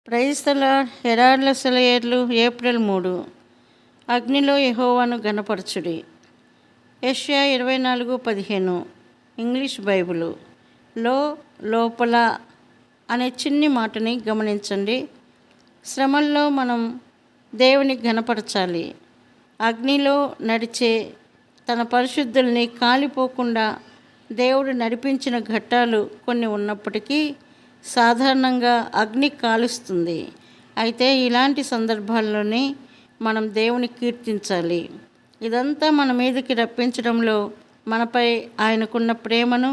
Praise the Lord. హెరాల్డ్ల సెలయేర్లు April 3. అగ్నిలో యెహోవాను ఘనపరచుడి. యెషయా 24:15 ఇంగ్లీష్ బైబిలు. లోపల అనే చిన్ని మాటని గమనించండి. శ్రమల్లో మనం దేవుని ఘనపరచాలి. అగ్నిలో నడిచే తన పరిశుద్ధుల్ని కాలిపోకుండా దేవుడు నడిపించిన ఘట్టాలు కొన్ని ఉన్నప్పటికీ సాధారణంగా అగ్ని కాలుస్తుంది. అయితే ఇలాంటి సందర్భాల్లోనే మనం దేవుని కీర్తించాలి. ఇదంతా మన మీదకి రప్పించడంలో మనపై ఆయనకున్న ప్రేమను,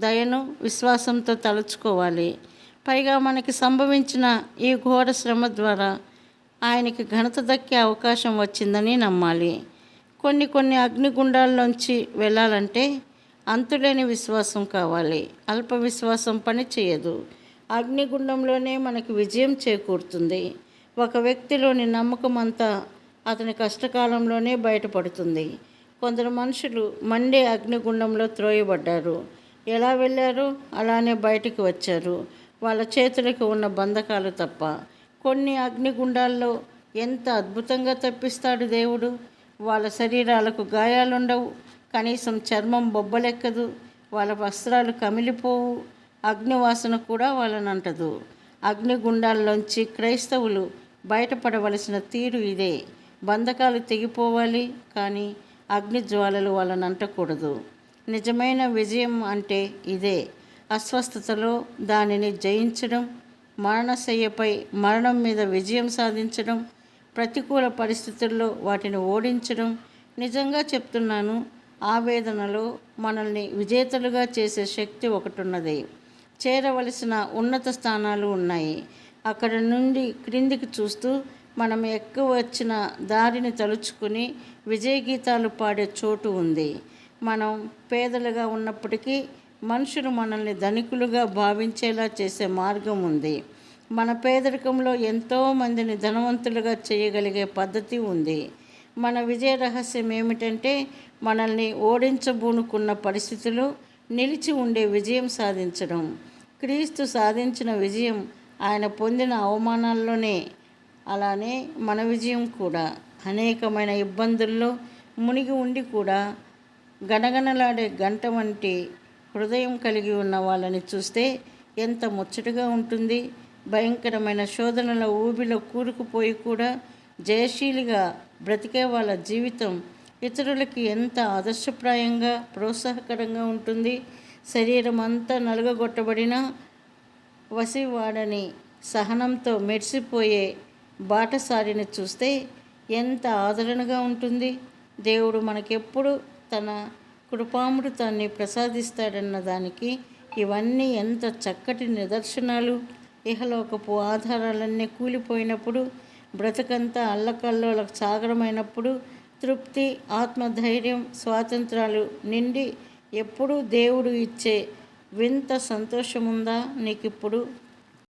దయను, విశ్వాసంతో తలుచుకోవాలి. పైగా మనకి సంభవించిన ఈ ఘోర శ్రమ ద్వారా ఆయనకి ఘనత దక్కే అవకాశం వచ్చిందని నమ్మాలి. కొన్ని అగ్నిగుండాల్లోంచి వెళ్ళాలంటే అంతులేని విశ్వాసం కావాలి. అల్ప విశ్వాసం పని చేయదు. అగ్నిగుండంలోనే మనకి విజయం చేకూరుతుంది. ఒక వ్యక్తిలోని నమ్మకం అంతా అతని కష్టకాలంలోనే బయటపడుతుంది. కొందరు మనుషులు మండే అగ్నిగుండంలో త్రోయబడ్డారు. ఎలా వెళ్ళారో అలానే బయటికి వచ్చారు, వాళ్ళ చేతులకు ఉన్న బంధకాలు తప్ప. కొన్ని అగ్నిగుండాల్లో ఎంత అద్భుతంగా తప్పిస్తాడు దేవుడు. వాళ్ళ శరీరాలకు గాయాలుండవు, కనీసం చర్మం బొబ్బలెక్కదు, వాళ్ళ వస్త్రాలు కమిలిపోవు, అగ్నివాసన కూడా వాళ్ళనంటదు. అగ్నిగుండాల్లోంచి క్రైస్తవులు బయటపడవలసిన తీరు ఇదే. బంధకాలు తెగిపోవాలి, కానీ అగ్ని జ్వాలలు వాళ్ళనంటకూడదు. నిజమైన విజయం అంటే ఇదే. అస్వస్థతలో దానిని జయించడం, మరణశయ్యపై మరణం మీద విజయం సాధించడం, ప్రతికూల పరిస్థితుల్లో వాటిని ఓడించడం. నిజంగా చెప్తున్నాను, ఆవేదనలో మనల్ని విజేతలుగా చేసే శక్తి ఒకటున్నది. చేరవలసిన ఉన్నత స్థానాలు ఉన్నాయి. అక్కడ నుండి క్రిందికి చూస్తూ మనం ఎక్కువ వచ్చిన దారిని తలుచుకుని విజయగీతాలు పాడే చోటు ఉంది. మనం పేదలుగా ఉన్నప్పటికీ మనుషులు మనల్ని ధనికులుగా భావించేలా చేసే మార్గం ఉంది. మన పేదరికంలో ఎంతోమందిని ధనవంతులుగా చేయగలిగే పద్ధతి ఉంది. మన విజయ రహస్యం ఏమిటంటే మనల్ని ఓడించబూనుకున్న పరిస్థితులు నిలిచి ఉండే విజయం సాధించడం. క్రీస్తు సాధించిన విజయం ఆయన పొందిన అవమానాల్లోనే. అలానే మన విజయం కూడా. అనేకమైన ఇబ్బందుల్లో మునిగి ఉండి కూడా గణగణలాడే గంట వంటి హృదయం కలిగి ఉన్న వాళ్ళని చూస్తే ఎంత ముచ్చటగా ఉంటుంది. భయంకరమైన శోధనల ఊబిలో కూరుకుపోయి కూడా జయశీలిగా బ్రతికే వాళ్ళ జీవితం ఇతరులకి ఎంత ఆదర్శప్రాయంగా, ప్రోత్సాహకరంగా ఉంటుంది. శరీరం అంతా నలుగగొట్టబడినా వసివాడని సహనంతో మెరిసిపోయే బాటసారిని చూస్తే ఎంత ఆదరణగా ఉంటుంది. దేవుడు మనకెప్పుడు తన కృపామృతాన్ని ప్రసాదిస్తాడన్న దానికి ఇవన్నీ ఎంత చక్కటి నిదర్శనాలు. ఇహలోకపు ఆధారాలన్నీ కూలిపోయినప్పుడు, బ్రతుకంతా అల్లకల్లోల సాగరమైనప్పుడు తృప్తి, ఆత్మధైర్యం, స్వాతంత్రాలు నిండి ఎప్పుడూ దేవుడు ఇచ్చే వింత సంతోషముందా నీకిప్పుడు?